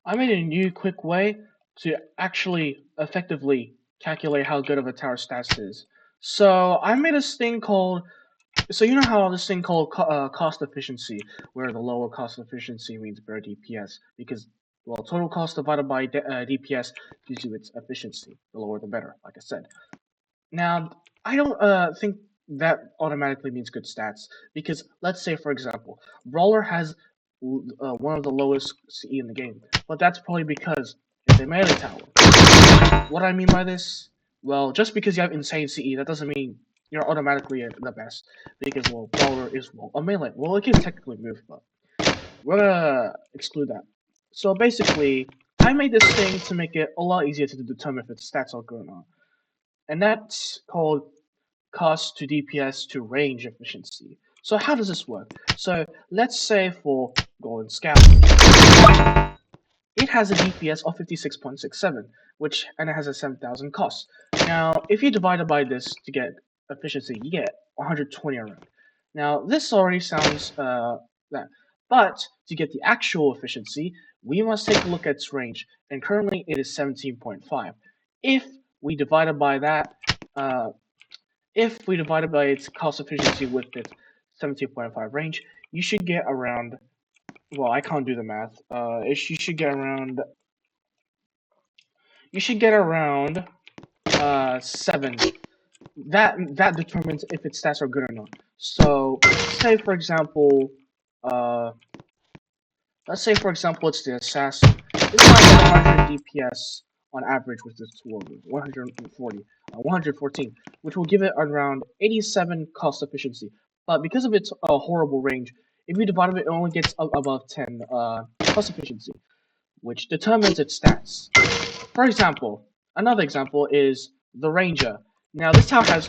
I made a new quick way to actually effectively calculate how good of a tower stats is. So I made this thing called. So you know how this thing called cost efficiency, where the lower cost efficiency means better DPS, because well, total cost divided by DPS gives you its efficiency. The lower the better, like I said. Now I don't think that automatically means good stats, because let's say for example, Brawler has one of the lowest CE in the game, but that's probably because it's a melee tower. What I mean by this? Well, just because you have insane CE, that doesn't mean you're automatically the best. Because, well, Brawler is, well, a melee. Well, it can technically move, but we're gonna exclude that. So basically, I made this thing to make it a lot easier to determine if its stats are good or not. And that's called cost to DPS to range efficiency. So how does this work? So let's say for Golden Scout, it has a DPS of 56.67, and it has a 7,000 cost. Now, if you divide it by this to get efficiency, you get 120 around. Now, this already sounds that, but to get the actual efficiency, we must take a look at its range, and currently it is 17.5. If we divide it by that, uh, if we divide it by its cost efficiency with its 17.5 range, you should get around. Well, I can't do the math. You should get around. You should get around 7. That determines if its stats are good or not. So say for example, uh, let's say for example it's the assassin. This has 100 DPS on average with this tool, 140, 114, which will give it around 87 cost efficiency. But because of its horrible range, if you divide it, it only gets above 10 cost efficiency, which determines its stats. For example, another example is the Ranger. Now, this tower has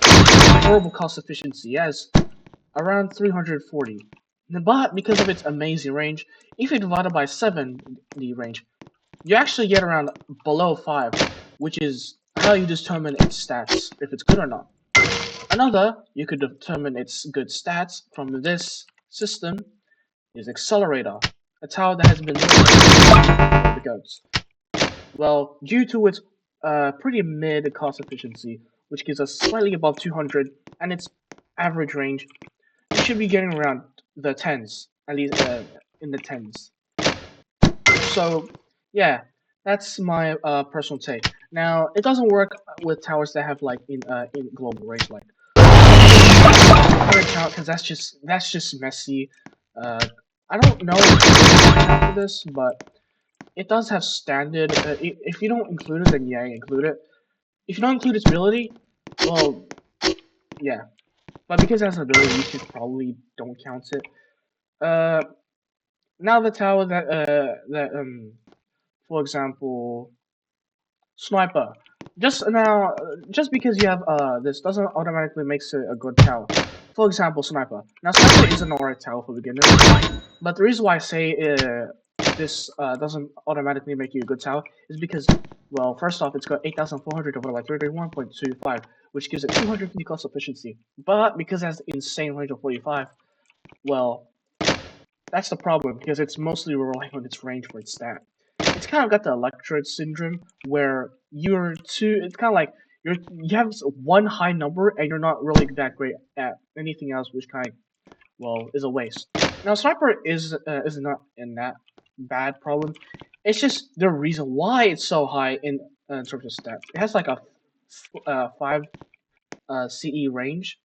horrible cost efficiency, as around 340. But because of its amazing range, if you divide it by 7, the range, you actually get around below 5, which is how you determine its stats, if it's good or not. Another, you could determine its good stats from this system, is Accelerator, a tower that has been the goats. Well, due to its pretty mid cost efficiency, which gives us slightly above 200, and its average range, you should be getting around the tens, at least in the tens. So, yeah, that's my personal take. Now, it doesn't work with towers that have like in global range, like current count, because that's just messy. Uh, I don't know for this, but it does have standard. If you don't include it, then yeah, include it. If you don't include its ability, well, yeah. But because it has an ability, you should probably don't count it. Uh, Now the tower for example, sniper. Just because you have this doesn't automatically makes it a good tower. For example, sniper. Now sniper is an alright tower for beginners, but the reason why I say this doesn't automatically make you a good tower is because, well, first off, it's got 8,400 divided by 31.25, which gives it 250 cost efficiency. But because it has insane range of 45, well, that's the problem because it's mostly relying on its range for its stat. It's kind of got the Electrode syndrome where you're too. It's kind of like you have one high number and you're not really that great at anything else, which kind of well is a waste. Now sniper is not in that bad problem. It's just the reason why it's so high in terms of stats. It has like a 5 CE range,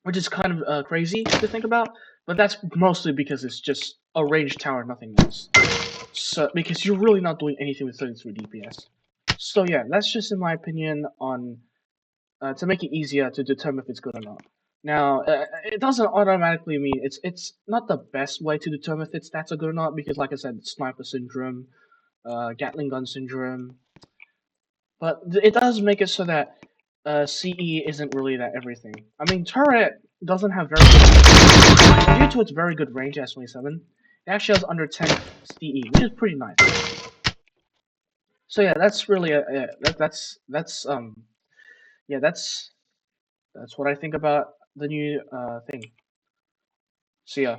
which is kind of crazy to think about. But that's mostly because it's just a ranged tower, nothing else. So because you're really not doing anything with 33 DPS. So yeah, that's just in my opinion on to make it easier to determine if it's good or not. Now, it doesn't automatically mean it's not the best way to determine if its stats are good or not because, like I said, sniper syndrome, Gatling gun syndrome, but it does make it so that CE isn't really that everything. I mean, turret doesn't have very good due to its very good range, S27. It actually has under 10 CE, which is pretty nice. So yeah, that's really that's yeah that's what I think about the new thing. See ya.